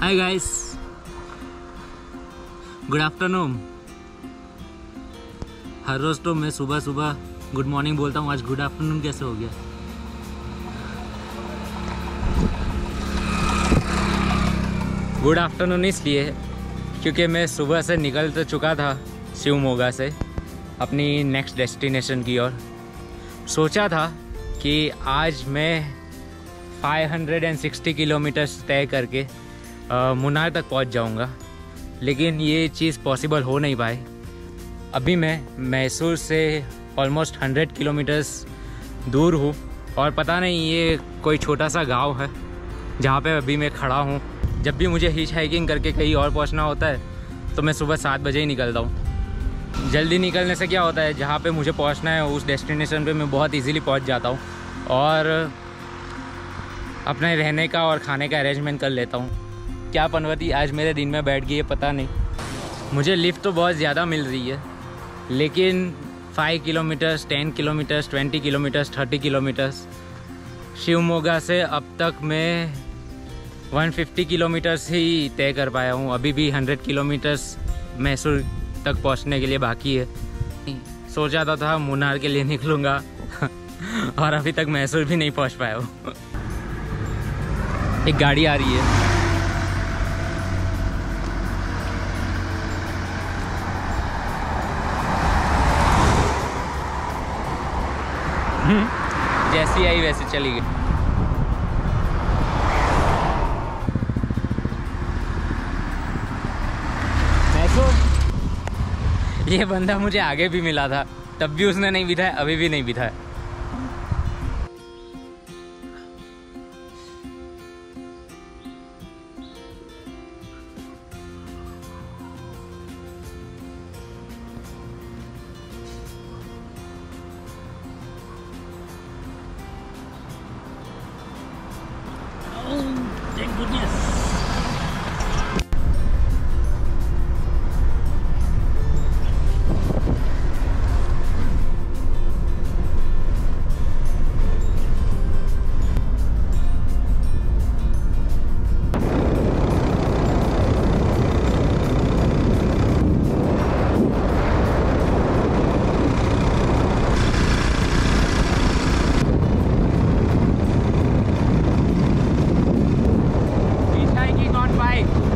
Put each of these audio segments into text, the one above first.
हाय guys, good afternoon. हर रोज तो मैं सुबह सुबह गुड मॉर्निंग बोलता हूँ, आज गुड आफ्टरनून कैसे हो गया? गुड आफ्टरनून इसलिए क्योंकि मैं सुबह से निकल तो चुका था शिवमोगा से अपनी नेक्स्ट डेस्टिनेशन की ओर। सोचा था कि आज मैं 560 किलोमीटर्स तय करके मुन्नार तक पहुंच जाऊंगा, लेकिन ये चीज़ पॉसिबल हो नहीं पाई। अभी मैं मैसूर से ऑलमोस्ट 100 किलोमीटर्स दूर हूँ और पता नहीं ये कोई छोटा सा गांव है जहाँ पे अभी मैं खड़ा हूँ। जब भी मुझे हिच हाइकिंग करके कहीं और पहुँचना होता है तो मैं सुबह 7 बजे ही निकलता हूँ। जल्दी निकलने से क्या होता है, जहाँ पे मुझे पहुँचना है उस डेस्टिनेशन पे मैं बहुत इजीली पहुँच जाता हूँ और अपने रहने का और खाने का अरेंजमेंट कर लेता हूँ। क्या पनवती आज मेरे दिन में बैठ गई है पता नहीं। मुझे लिफ्ट तो बहुत ज़्यादा मिल रही है, लेकिन 5 kilometres, 10 kilometres, 20 kilometres, 30 kilometres Shivamogga से अब तक मैं 150 किलोमीटर्स ही तय कर पाया हूँ। अभी भी 100 किलोमीटर्स मैसूर तक पहुँचने के लिए बाकी है। सोचा था मुन्नार के लिए निकलूँगा और अभी तक मैसूर भी नहीं पहुँच पाया हूँ। एक गाड़ी आ रही है। जैसी आई वैसे चली गई। ये बंदा मुझे आगे भी मिला था, तब भी उसने नहीं बिठाया, अभी भी नहीं बिठाया। Thank goodness.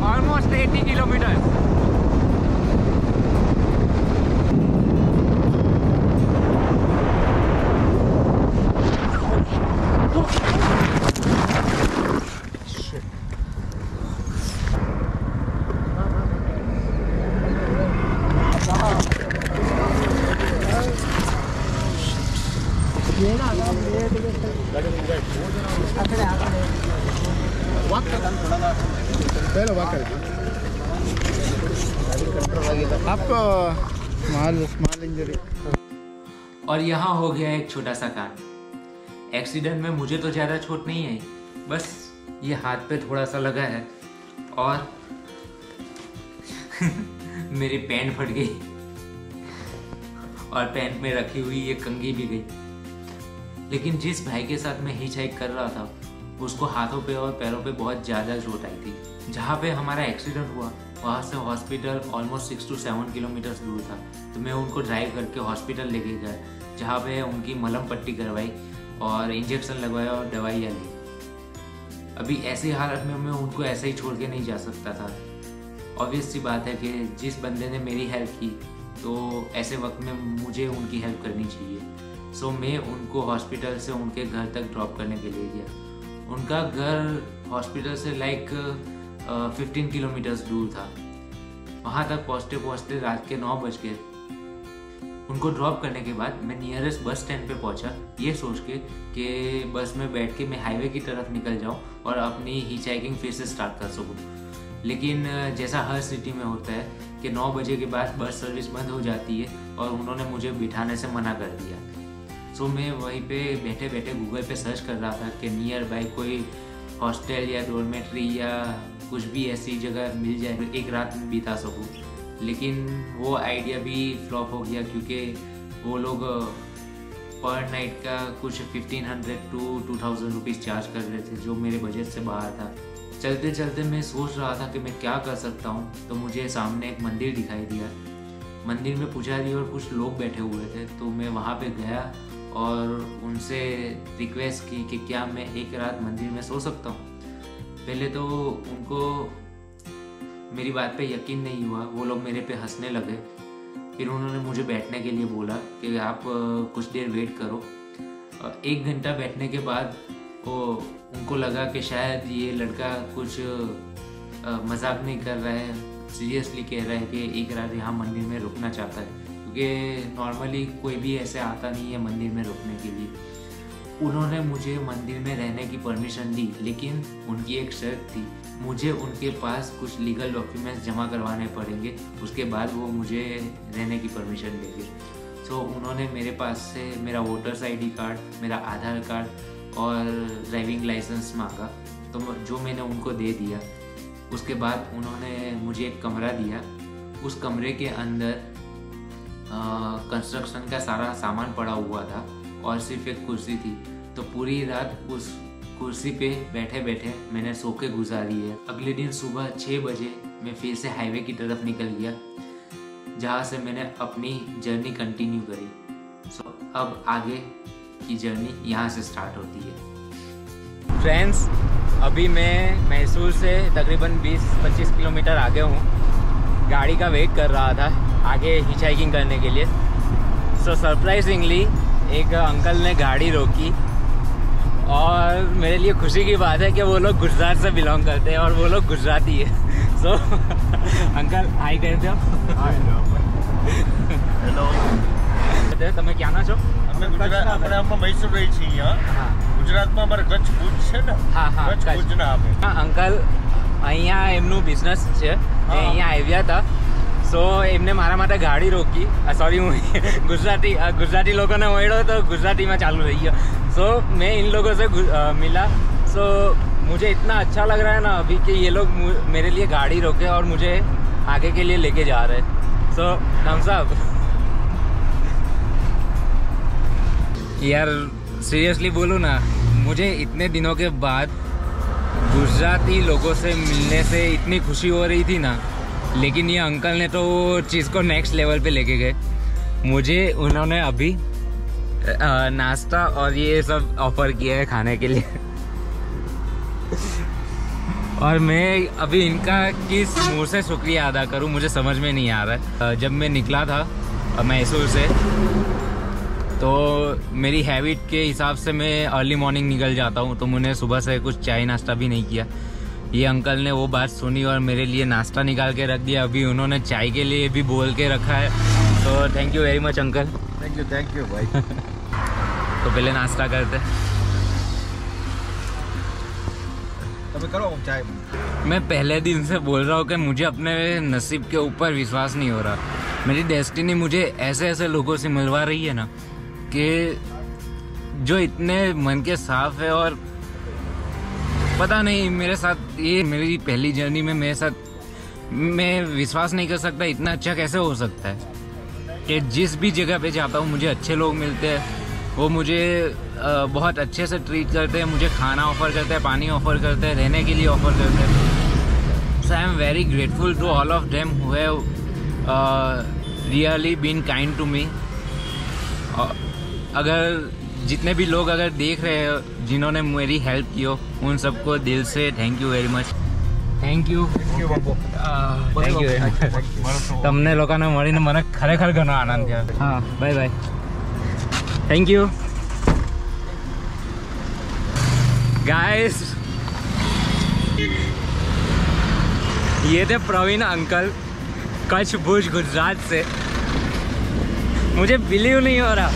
Almost 80 kilometers. आपको स्मॉल इंजरी। और यहाँ हो गया एक छोटा सा कांड। एक्सीडेंट में मुझे तो ज़्यादा चोट नहीं आई, बस ये हाथ पे थोड़ा सा लगा है और मेरी पैंट फट गई और पैंट में रखी हुई ये कंघी भी गई। लेकिन जिस भाई के साथ मैं हिच हाइक कर रहा था उसको हाथों पे और पैरों पे बहुत ज़्यादा चोट आई थी। जहाँ पे हमारा एक्सीडेंट हुआ वहाँ से हॉस्पिटल ऑलमोस्ट 6 to 7 किलोमीटर्स दूर था, तो मैं उनको ड्राइव करके हॉस्पिटल लेके गया, जहाँ पे उनकी मलहम पट्टी करवाई और इंजेक्शन लगवाया और दवाइयाँ ली। अभी ऐसी हालत में मैं उनको ऐसे ही छोड़ के नहीं जा सकता था। ऑब्वियस सी बात है कि जिस बंदे ने मेरी हेल्प की तो ऐसे वक्त में मुझे उनकी हेल्प करनी चाहिए। सो मैं उनको हॉस्पिटल से उनके घर तक ड्रॉप करने के लिए गया। उनका घर हॉस्पिटल से लाइक 15 किलोमीटर्स दूर था। वहाँ तक पहुँचते पहुँचते रात के 9 बज गए। उनको ड्रॉप करने के बाद मैं नियरेस्ट बस स्टैंड पे पहुँचा, ये सोच के कि बस में बैठ के मैं हाईवे की तरफ निकल जाऊँ और अपनी हिच हाइकिंग फिर से स्टार्ट कर सकूँ। लेकिन जैसा हर सिटी में होता है कि 9 बजे के बाद बस सर्विस बंद हो जाती है और उन्होंने मुझे बिठाने से मना कर दिया। सो मैं वहीं पे बैठे बैठे गूगल पे सर्च कर रहा था कि नियर बाई कोई हॉस्टल या डॉर्मेट्री या कुछ भी ऐसी जगह मिल जाए एक रात में बिता सकूँ। लेकिन वो आइडिया भी फ्लॉप हो गया क्योंकि वो लोग पर नाइट का कुछ 1500 to 2000 रुपीज़ चार्ज कर रहे थे, जो मेरे बजट से बाहर था। चलते चलते मैं सोच रहा था कि मैं क्या कर सकता हूँ, तो मुझे सामने एक मंदिर दिखाई दिया। मंदिर में पुजारी और कुछ लोग बैठे हुए थे, तो मैं वहाँ पे गया और उनसे रिक्वेस्ट की कि क्या मैं एक रात मंदिर में सो सकता हूँ। पहले तो उनको मेरी बात पे यकीन नहीं हुआ, वो लोग मेरे पे हंसने लगे। फिर उन्होंने मुझे बैठने के लिए बोला कि आप कुछ देर वेट करो। 1 घंटा बैठने के बाद उनको लगा कि शायद ये लड़का कुछ मजाक नहीं कर रहा है, सीरियसली कह रहा है कि एक रात यहाँ मंदिर में रुकना चाहता है, क्योंकि नॉर्मली कोई भी ऐसे आता नहीं है मंदिर में रुकने के लिए। उन्होंने मुझे मंदिर में रहने की परमिशन दी, लेकिन उनकी एक शर्त थी, मुझे उनके पास कुछ लीगल डॉक्यूमेंट्स जमा करवाने पड़ेंगे, उसके बाद वो मुझे रहने की परमिशन देंगे। सो उन्होंने मेरे पास से मेरा वोटर्स ID कार्ड, मेरा आधार कार्ड और ड्राइविंग लाइसेंस मांगा, तो जो मैंने उनको दे दिया। उसके बाद उन्होंने मुझे एक कमरा दिया। उस कमरे के अंदर कंस्ट्रक्शन का सारा सामान पड़ा हुआ था और सिर्फ एक कुर्सी थी। तो पूरी रात उस कुर्सी पे बैठे बैठे मैंने सो के गुजारी है। अगले दिन सुबह 6 बजे मैं फिर से हाईवे की तरफ निकल गया, जहाँ से मैंने अपनी जर्नी कंटिन्यू करी। सो अब आगे की जर्नी यहाँ से स्टार्ट होती है। फ्रेंड्स, अभी मैं मैसूर से तकरीबन 20-25 किलोमीटर आगे हूँ। गाड़ी का वेट कर रहा था आगे हिच हाइकिंग करने के लिए। सो सरप्राइजिंगली एक अंकल ने गाड़ी रोकी और मेरे लिए खुशी की बात है कि वो लोग गुजरात से बिलोंग करते हैं और वो लोग गुजराती है। सो अंकल हाई कहते हो? હેલો, તમે ક્યાંના છો? અમે મૈસૂર રહી છીએ અહીંયા। ગુજરાતમાં અમારે કચ્છ ભુજ છે ને? હા હા, કચ્છ ભુજના અમે। અંકલ અહીંયા એમનું બિઝનેસ છે, એ અહીંયા આવ્યા હતા। સો એમને મારા માટે ગાડી રોકી। સોરી, હું गुजराती लोगों ने મળ્યો तो गुजराती में चालू रही है। सो मैं इन लोगों से मिला। सो मुझे इतना अच्छा लग रहा है ना अभी कि ये लोग मेरे लिए गाड़ी रोके और मुझे आगे के लिए लेके जा रहे हैं। सो हम साहब यार सीरियसली बोलूँ ना, मुझे इतने दिनों के बाद गुजराती लोगों से मिलने से इतनी खुशी हो रही थी ना, लेकिन ये अंकल ने तो वो चीज़ को नेक्स्ट लेवल पे लेके गए। मुझे उन्होंने अभी नाश्ता और ये सब ऑफर किया है खाने के लिए और मैं अभी इनका किस मुँह से शुक्रिया अदा करूं मुझे समझ में नहीं आ रहा है। जब मैं निकला था मैसूर से, तो मेरी हैबिट के हिसाब से मैं अर्ली मॉर्निंग निकल जाता हूं, तो मैंने सुबह से कुछ चाय नाश्ता भी नहीं किया। ये अंकल ने वो बात सुनी और मेरे लिए नाश्ता निकाल के रख दिया। अभी उन्होंने चाय के लिए भी बोल के रखा है। तो thank you very much uncle. Thank you भाई। तो पहले नाश्ता करते। તમે કરો ચાય। मैं पहले दिन से बोल रहा हूँ कि मुझे अपने नसीब के ऊपर विश्वास नहीं हो रहा। मेरी डेस्टिनी मुझे ऐसे ऐसे लोगों से मिलवा रही है ना, कि जो इतने मन के साफ है। और पता नहीं, मेरे साथ ये मेरी पहली जर्नी में मेरे साथ मैं विश्वास नहीं कर सकता इतना अच्छा कैसे हो सकता है कि जिस भी जगह पे जाता हूँ मुझे अच्छे लोग मिलते हैं। वो मुझे बहुत अच्छे से ट्रीट करते हैं, मुझे खाना ऑफ़र करते हैं, पानी ऑफ़र करते हैं, रहने के लिए ऑफ़र करते हैं। So I am very grateful to all of them who have really been kind to me. अगर जितने भी लोग अगर देख रहे हैं जिन्होंने मेरी हेल्प की हो, उन सबको दिल से thank you very much. Thank you very much. તમને લોકોને મળીને મને ખરેખર ઘણો આનંદ થયો। હા, bye bye, thank you guys. ये थे प्रवीण अंकल, कच्छ भुज गुजरात से। मुझे बिलीव नहीं हो रहा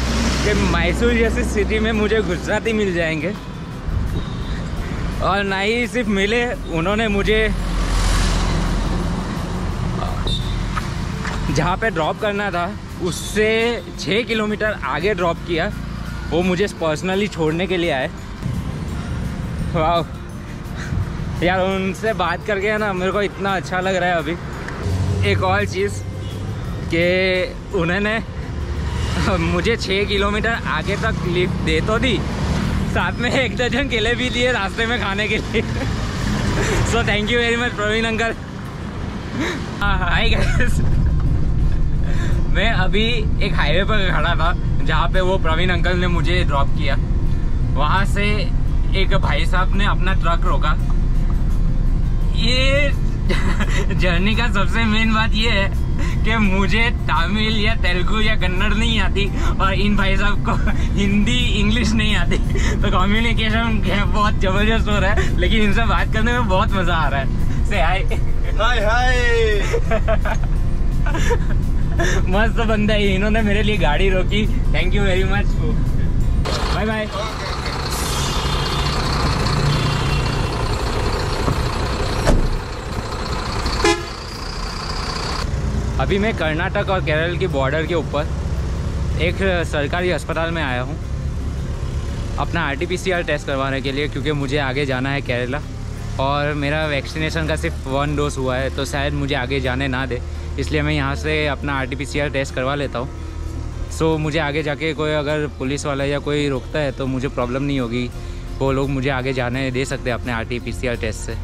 कि मैसूर जैसी सिटी में मुझे गुजराती मिल जाएंगे। और ना ही सिर्फ मिले, उन्होंने मुझे जहाँ पे ड्रॉप करना था उससे 6 किलोमीटर आगे ड्रॉप किया। वो मुझे पर्सनली छोड़ने के लिए आए। वाह यार, उनसे बात करके ना मेरे को इतना अच्छा लग रहा है। अभी एक और चीज़ कि उन्होंने मुझे 6 किलोमीटर आगे तक लिफ्ट दे तो दी, साथ में 1 दर्जन केले भी दिए रास्ते में खाने के लिए। So thank you very much Praveen uncle. Hi guys, मैं अभी एक हाईवे पर खड़ा था जहाँ पे वो प्रवीण अंकल ने मुझे ड्रॉप किया। वहाँ से एक भाई साहब ने अपना ट्रक रोका। ये जर्नी का सबसे मेन बात ये है कि मुझे तमिल या तेलुगु या कन्नड़ नहीं आती और इन भाई साहब को हिंदी इंग्लिश नहीं आती, तो कम्युनिकेशन बहुत जबरदस्त हो रहा है, लेकिन इनसे बात करने में बहुत मजा आ रहा है। से हाय हाय हाय। मस्त बंदा है, इन्होंने मेरे लिए गाड़ी रोकी, thank you very much, bye bye. अभी मैं कर्नाटक और केरल की बॉर्डर के ऊपर एक सरकारी अस्पताल में आया हूँ अपना RT-PCR टेस्ट करवाने के लिए, क्योंकि मुझे आगे जाना है केरला और मेरा वैक्सीनेशन का सिर्फ 1 डोज हुआ है, तो शायद मुझे आगे जाने ना दे, इसलिए मैं यहाँ से अपना RT-PCR टेस्ट करवा लेता हूँ। सो मुझे आगे जाके कोई अगर पुलिस वाला या कोई रोकता है तो मुझे प्रॉब्लम नहीं होगी, वो लोग मुझे आगे जाने दे सकते हैं अपने RT-PCR टेस्ट से।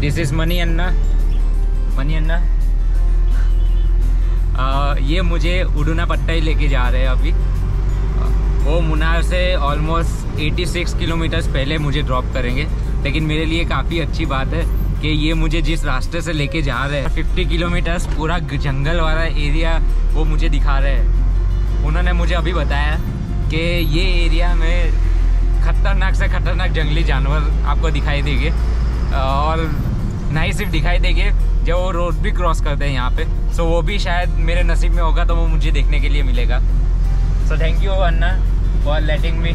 दिस इज़ मनी अन्ना। ये मुझे उडुनापट्टाई लेके जा रहे हैं अभी। वो मुन्नार से ऑलमोस्ट 86 किलोमीटर्स पहले मुझे ड्रॉप करेंगे, लेकिन मेरे लिए काफ़ी अच्छी बात है कि ये मुझे जिस रास्ते से लेके जा रहे हैं 50 किलोमीटर्स पूरा जंगल वाला एरिया वो मुझे दिखा रहे हैं। उन्होंने मुझे अभी बताया कि ये एरिया में खतरनाक से खतरनाक जंगली जानवर आपको दिखाई देंगे, और ना ही सिर्फ दिखाई देंगे, जब वो रोड भी क्रॉस करते हैं यहाँ पे, सो वो भी शायद मेरे नसीब में होगा तो वो मुझे देखने के लिए मिलेगा। सो thank you Anna for letting me.